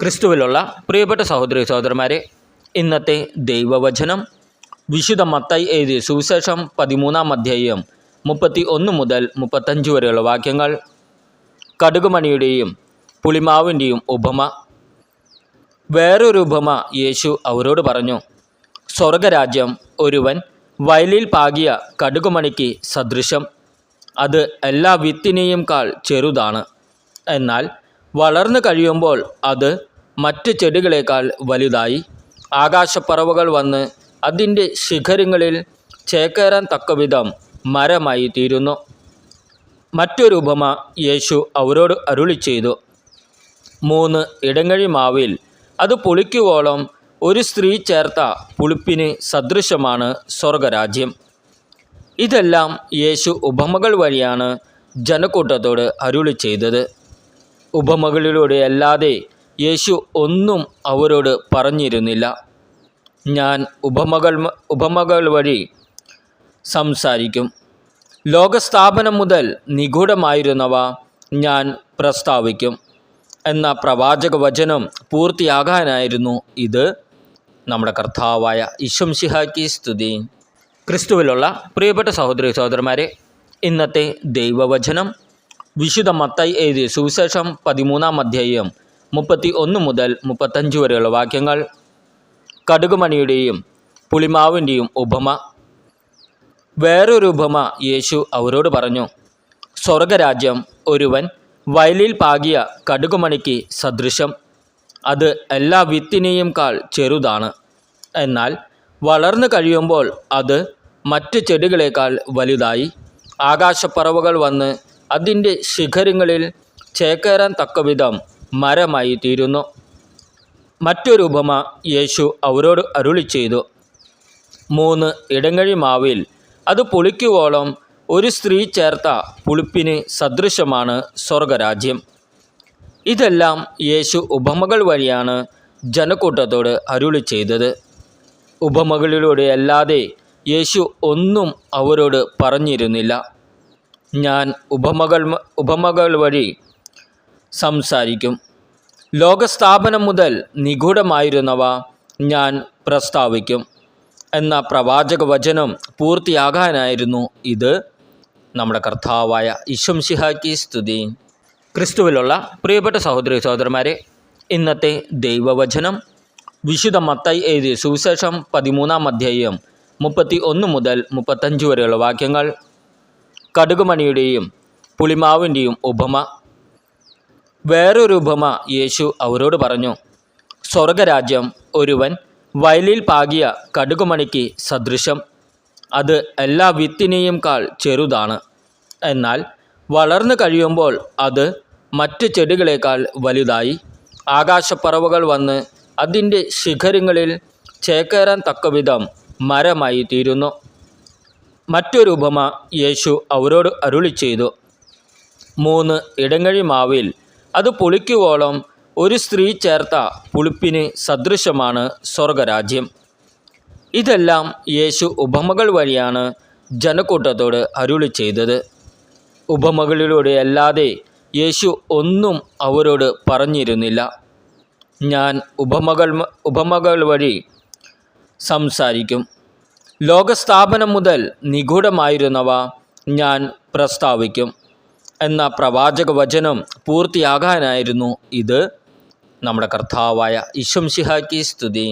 ക്രിസ്തുവിലുള്ള പ്രിയപ്പെട്ട സഹോദരി സഹോദരന്മാരെ, ഇന്നത്തെ ദൈവവചനം വിശുദ്ധ മത്തായി എഴുതിയ സുവിശേഷം 13-ാം അധ്യായം 31 മുതൽ 35 വരെയുള്ള വാക്യങ്ങൾ. കടുകുമണിയുടെയും പുളിമാവിൻ്റെയും ഉപമ. വേറൊരു ഉപമ യേശു അവരോട് പറഞ്ഞു. സ്വർഗരാജ്യം ഒരുവൻ വയലിൽ പാകിയ കടുകുമണിക്ക് സദൃശം. അത് എല്ലാ വിത്തിനെയും കാൾ ചെറുതാണ്. എന്നാൽ വളർന്നു കഴിയുമ്പോൾ അത് മറ്റ് ചെടികളേക്കാൾ വലുതായി ആകാശപ്പറവകൾ വന്ന് അതിൻ്റെ ശിഖരങ്ങളിൽ ചേക്കേറാൻ തക്കവിധം മരമായി തീരുന്നു. മറ്റൊരു ഉപമ യേശു അവരോട് അരുളിച്ചെയ്തു. 3 ഇടങ്ങഴി മാവിൽ അത് പുളിക്കുവോളം ഒരു സ്ത്രീ ചേർത്ത പുളിപ്പിന് സദൃശമാണ് സ്വർഗരാജ്യം. ഇതെല്ലാം യേശു ഉപമകൾ വഴിയാണ് ജനക്കൂട്ടത്തോട് അരുളിച്ചെയ്തത്. ഉപമകളിലൂടെ അല്ലാതെ യേശു ഒന്നും അവരോട് പറഞ്ഞിരുന്നില്ല. ഞാൻ ഉപമകൾ വഴി സംസാരിക്കും. ലോകസ്ഥാപനം മുതൽ നിഗൂഢമായിരുന്നവ ഞാൻ പ്രസ്താവിക്കും എന്ന പ്രവാചക വചനം പൂർത്തിയാകാനായിരുന്നു ഇത്. നമ്മുടെ കർത്താവായ ഈശോമിശിഹായ്ക്ക് സ്തുതി. ക്രിസ്തുവിലുള്ള പ്രിയപ്പെട്ട സഹോദരി സഹോദരന്മാരെ, ഇന്നത്തെ ദൈവവചനം വിശുദ്ധ മത്തായി എഴുതിയ സുവിശേഷം 13-ാം അധ്യായം 31 മുതൽ 35 വരെയുള്ള വാക്യങ്ങൾ. കടുകുമണിയുടെയും പുളിമാവിൻ്റെയും ഉപമ. വേറൊരു ഉപമ യേശു അവരോട് പറഞ്ഞു. സ്വർഗരാജ്യം ഒരുവൻ വയലിൽ പാകിയ കടുകുമണിക്ക് സദൃശം. അത് എല്ലാ വിത്തിനെയും കാൾ ചെറുതാണ്. എന്നാൽ വളർന്നു കഴിയുമ്പോൾ അത് മറ്റ് ചെടികളേക്കാൾ വലുതായി ആകാശപ്പറവകൾ വന്ന് അതിൻ്റെ ശിഖരങ്ങളിൽ ചേക്കേറാൻ തക്കവിധം മരമായി തീരുന്നു. മറ്റൊരു ഉപമ യേശു അവരോട് അരുളിച്ചെയ്തു. 3 ഇടങ്ങഴി മാവിൽ അത് പുളിക്കുവോളം ഒരു സ്ത്രീ ചേർത്ത പുളിപ്പിന് സദൃശമാണ് സ്വർഗരാജ്യം. ഇതെല്ലാം യേശു ഉപമകൾ വഴിയാണ് ജനക്കൂട്ടത്തോട് അരുളിച്ചെയ്തത്. ഉപമകളിലൂടെ അല്ലാതെ യേശു ഒന്നും അവരോട് പറഞ്ഞിരുന്നില്ല. ഞാൻ ഉപമകൾ വഴി സംസാരിക്കും. ലോകസ്ഥാപനം മുതൽ നിഗൂഢമായിരുന്നവ ഞാൻ പ്രസ്താവിക്കും എന്ന പ്രവാചക വചനം പൂർത്തിയാകാനായിരുന്നു ഇത്. നമ്മുടെ കർത്താവായ ഈശോമിശിഹായ്ക്ക് സ്തുതി. ക്രിസ്തുവിലുള്ള പ്രിയപ്പെട്ട സഹോദരി സഹോദരന്മാരെ, ഇന്നത്തെ ദൈവവചനം വിശുദ്ധ മത്തായി എഴുതിയ സുവിശേഷം 13-ാം അധ്യായം 31 മുതൽ 35 വരെയുള്ള വാക്യങ്ങൾ. കടുകുമണിയുടെയും പുളിമാവിൻ്റെയും ഉപമ. വേറൊരു ഉപമ യേശു അവരോട് പറഞ്ഞു. സ്വർഗരാജ്യം ഒരുവൻ വയലിൽ പാകിയ കടുകുമണിക്ക് സദൃശം. അത് എല്ലാ വിത്തിനെയും കാൾ ചെറുതാണ്. എന്നാൽ വളർന്നു കഴിയുമ്പോൾ അത് മറ്റ് ചെടികളേക്കാൾ വലുതായി ആകാശപ്പറവകൾ വന്ന് അതിൻ്റെ ശിഖരങ്ങളിൽ ചേക്കേറാൻ തക്കവിധം മരമായി തീരുന്നു. മറ്റൊരു ഉപമ യേശു അവരോട് അരുളിച്ചെയ്തു. 3 ഇടങ്ങഴി മാവിൽ അത് പുളിക്കുവോളം ഒരു സ്ത്രീ ചേർത്ത പുളിപ്പിന് സദൃശമാണ് സ്വർഗരാജ്യം. ഇതെല്ലാം യേശു ഉപമകൾ വഴിയാണ് ജനക്കൂട്ടത്തോട് അരുളിച്ചെയ്തത്. ഉപമകളിലൂടെ അല്ലാതെ യേശു ഒന്നും അവരോട് പറഞ്ഞിരുന്നില്ല. ഞാൻ ഉപമകൾ വഴി സംസാരിക്കും. ലോകസ്ഥാപനം മുതൽ നിഗൂഢമായിരുന്നവ ഞാൻ പ്രസ്താവിക്കും എന്ന പ്രവാചക വചനം പൂർത്തിയാകാനായിരുന്നു ഇത്. നമ്മുടെ കർത്താവായ ഈശോമിശിഹായ്ക്ക് സ്തുതി.